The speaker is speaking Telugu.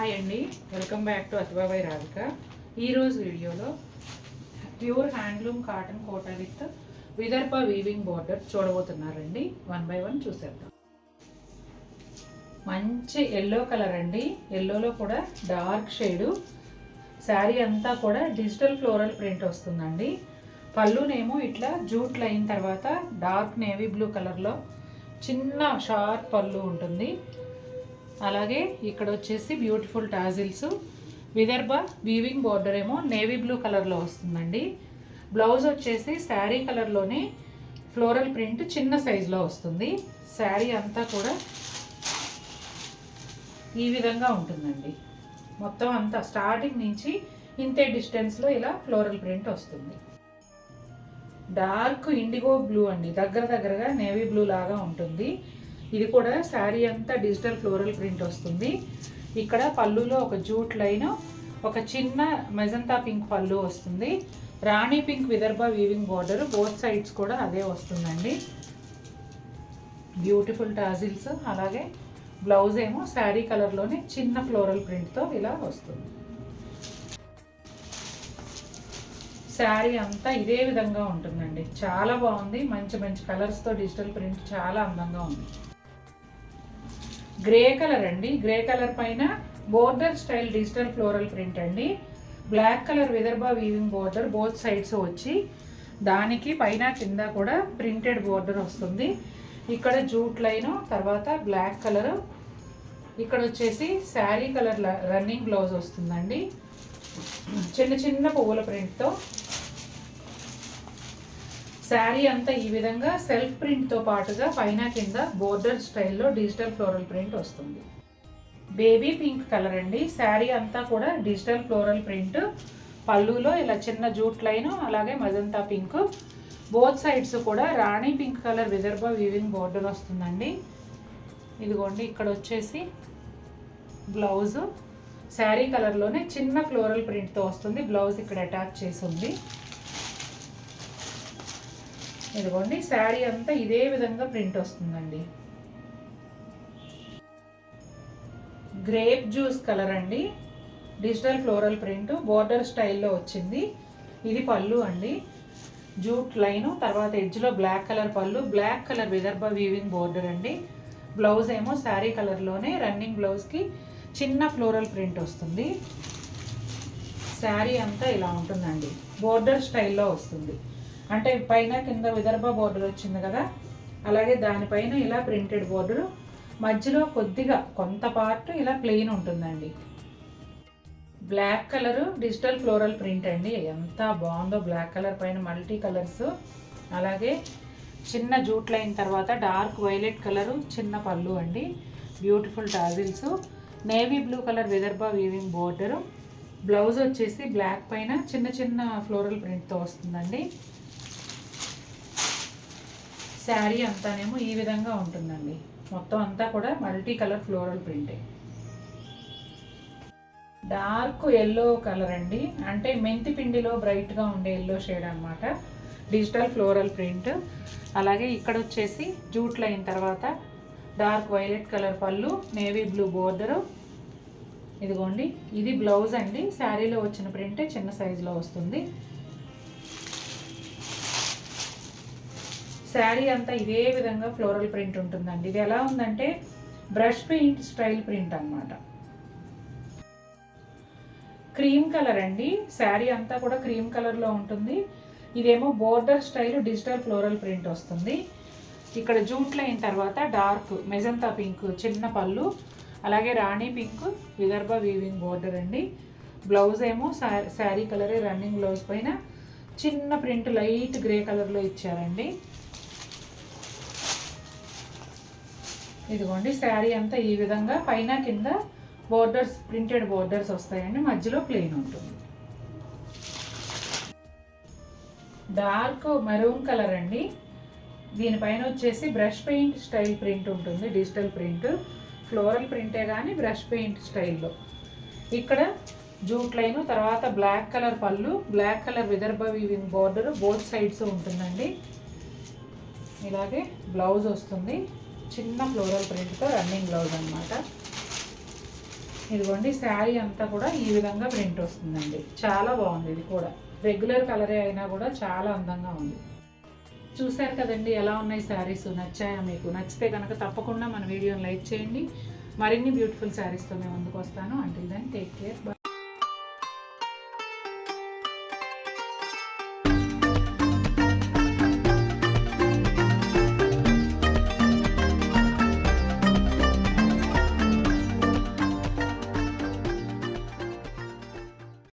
హాయ్ అండి, వెల్కమ్ బ్యాక్ టు అతిబాబాయ్ రాధిక. ఈరోజు వీడియోలో pure handloom cotton Kota with Vidarbha weaving border చూడబోతున్నారండి. 1 by 1 చూసేద్దాం. మంచి ఎల్లో కలర్ అండి, ఎల్లోలో కూడా డార్క్ షేడు. శారీ అంతా కూడా డిజిటల్ ఫ్లోరల్ ప్రింట్ వస్తుందండి. పళ్ళునేమో ఇట్లా జూట్ లైన్ తర్వాత డార్క్ నేవీ బ్లూ కలర్లో చిన్న షార్ప్ పళ్ళు ఉంటుంది. అలాగే ఇక్కడ వచ్చేసి beautiful tassels. Vidarbha weaving border ఏమో నేవీ బ్లూ కలర్లో వస్తుందండి. బ్లౌజ్ వచ్చేసి శారీ కలర్లోనే ఫ్లోరల్ ప్రింట్ చిన్న సైజులో వస్తుంది. శారీ అంతా కూడా ఈ విధంగా ఉంటుందండి. మొత్తం అంతా స్టార్టింగ్ నుంచి ఇంతే డిస్టెన్స్లో ఇలా ఫ్లోరల్ ప్రింట్ వస్తుంది. డార్క్ ఇండిగో బ్లూ అండి, దగ్గరగా నేవీ బ్లూ లాగా ఉంటుంది. ఇది కూడా శారీ అంతా డిజిటల్ ఫ్లోరల్ ప్రింట్ వస్తుంది. ఇక్కడ పళ్ళులో ఒక జూట్ లైన్, ఒక చిన్న మెజంతా పింక్ పళ్ళు వస్తుంది. Rani pink Vidarbha weaving border, both sides కూడా అదే వస్తుందండి. Beautiful tassels. అలాగే బ్లౌజ్ ఏమో శారీ కలర్లోనే చిన్న ఫ్లోరల్ ప్రింట్తో ఇలా వస్తుంది. శారీ అంతా ఇదే విధంగా ఉంటుందండి. చాలా బాగుంది. మంచి మంచి కలర్స్తో డిజిటల్ ప్రింట్ చాలా అందంగా ఉంది. గ్రే కలర్ అండి, గ్రే కలర్ పైన border style digital floral print అండి. Black colour Vidarbha weaving border both sides వచ్చి దానికి పైన కింద కూడా ప్రింటెడ్ బోర్డర్ వస్తుంది. ఇక్కడ జూట్ లైన్ తర్వాత బ్లాక్ కలర్. ఇక్కడ వచ్చేసి శారీ కలర్ రన్నింగ్ బ్లౌజ్ వస్తుందండి, చిన్న చిన్న పువ్వుల ప్రింట్తో. శారీ అంతా ఈ విధంగా సెల్ఫ్ ప్రింట్తో పాటుగా పైన కింద బోర్డర్ స్టైల్లో డిజిటల్ ఫ్లోరల్ ప్రింట్ వస్తుంది. బేబీ పింక్ కలర్ అండి, శారీ అంతా కూడా డిజిటల్ ఫ్లోరల్ ప్రింట్. పళ్ళులో ఇలా చిన్న జూట్ లైన్, అలాగే మజంతా పింక్. బోత్ సైడ్స్ కూడా rani pink colour Vidarbha weaving border వస్తుందండి. ఇదిగోండి ఇక్కడ వచ్చేసి బ్లౌజు శారీ కలర్లోనే చిన్న ఫ్లోరల్ ప్రింట్తో వస్తుంది. బ్లౌజ్ ఇక్కడ అటాచ్ చేసి ఉంది. ఇదిగోండి శారీ అంతా ఇదే విధంగా ప్రింట్ వస్తుందండి. గ్రేప్ జ్యూస్ కలర్ అండి, డిజిటల్ ఫ్లోరల్ ప్రింట్ బోర్డర్ స్టైల్లో వచ్చింది. ఇది పళ్ళు అండి, జూట్ లైను తర్వాత ఎడ్జ్లో బ్లాక్ కలర్ పళ్ళు, black colour Vidarbha weaving border అండి. బ్లౌజ్ ఏమో శారీ కలర్లోనే రన్నింగ్ బ్లౌజ్కి చిన్న ఫ్లోరల్ ప్రింట్ వస్తుంది. శారీ అంతా ఇలా ఉంటుందండి, బోర్డర్ స్టైల్లో వస్తుంది. అంటే పైన కింద విదర్భ బోర్డర్ వచ్చింది కదా, అలాగే దానిపైన ఇలా ప్రింటెడ్ బోర్డర్, మధ్యలో కొద్దిగా కొంత పార్ట్ ఇలా ప్లెయిన్ ఉంటుందండి. Black colour digital floral print అండి, ఎంత బాగుందో. బ్లాక్ కలర్ పైన మల్టీ కలర్స్, అలాగే చిన్న జూట్ లైన్ తర్వాత డార్క్ వైలెట్ కలరు చిన్న పళ్ళు అండి. Beautiful tassels. Navy blue colour Vidarbha weaving border. Blouse వచ్చేసి బ్లాక్ పైన చిన్న చిన్న ఫ్లోరల్ ప్రింట్తో వస్తుందండి. శారీ అంతానేమో ఈ విధంగా ఉంటుందండి. మొత్తం అంతా కూడా మల్టీ కలర్ ఫ్లోరల్ ప్రింటే. డార్క్ ఎల్లో కలర్ అండి, అంటే మెంతి పిండిలో బ్రైట్గా ఉండే ఎల్లో షేడ్ అనమాట. Digital floral print. అలాగే ఇక్కడ వచ్చేసి జూట్ లైన్ తర్వాత డార్క్ వైలెట్ కలర్ పళ్ళు, నేవీ బ్లూ బోర్డరు. ఇదిగోండి ఇది బ్లౌజ్ అండి, శారీలో వచ్చిన ప్రింటే చిన్న సైజులో వస్తుంది. శారీ అంతా ఇదే విధంగా ఫ్లోరల్ ప్రింట్ ఉంటుందండి. ఇది ఎలా ఉందంటే బ్రష్ పెయింట్ స్టైల్ ప్రింట్ అన్నమాట. క్రీమ్ కలర్ అండి, శారీ అంతా కూడా క్రీమ్ కలర్లో ఉంటుంది. ఇదేమో border style digital floral print వస్తుంది. ఇక్కడ జూట్ లైన్ తర్వాత డార్క్ మెజంతా పింక్ చిన్న పళ్ళు, అలాగే రాణి పింక్ విదర్భ వీవింగ్ బోర్డర్ అండి. బ్లౌజ్ ఏమో శారీ కలరే రన్నింగ్ బ్లౌజ్ పైన చిన్న ప్రింట్ లైట్ గ్రే కలర్లో ఇచ్చారండి. ఇదిగోండి శారీ అంతా ఈ విధంగా పైన కింద బోర్డర్స్ ప్రింటెడ్ బోర్డర్స్ వస్తాయండి, మధ్యలో ప్లెయిన్ ఉంటుంది. డార్క్ మెరూన్ కలర్ అండి, దీనిపైన వచ్చేసి బ్రష్ పెయింట్ స్టైల్ ప్రింట్ ఉంటుంది. డిజిటల్ ప్రింట్ ఫ్లోరల్ ప్రింటే కానీ బ్రష్ పెయింట్ స్టైల్లో. ఇక్కడ జూట్ లైను తర్వాత బ్లాక్ కలర్ పళ్ళు, black colour Vidarbha weaving border both sides ఉంటుందండి. ఇలాగే బ్లౌజ్ వస్తుంది, చిన్న ఫ్లోరల్ ప్రింట్తో రన్నింగ్ బ్లౌజ్ అనమాట. ఇదిగోండి శారీ అంతా కూడా ఈ విధంగా ప్రింట్ వస్తుందండి. చాలా బాగుంది. ఇది కూడా రెగ్యులర్ కలరే అయినా కూడా చాలా అందంగా ఉంది. చూశారు కదండి ఎలా ఉన్నాయి శారీస్. నచ్చాయా మీకు? నచ్చితే కనుక తప్పకుండా మన వీడియోని లైక్ చేయండి. మరిన్ని బ్యూటిఫుల్ శారీస్తో మేము ముందుకు వస్తాను. Until then take care.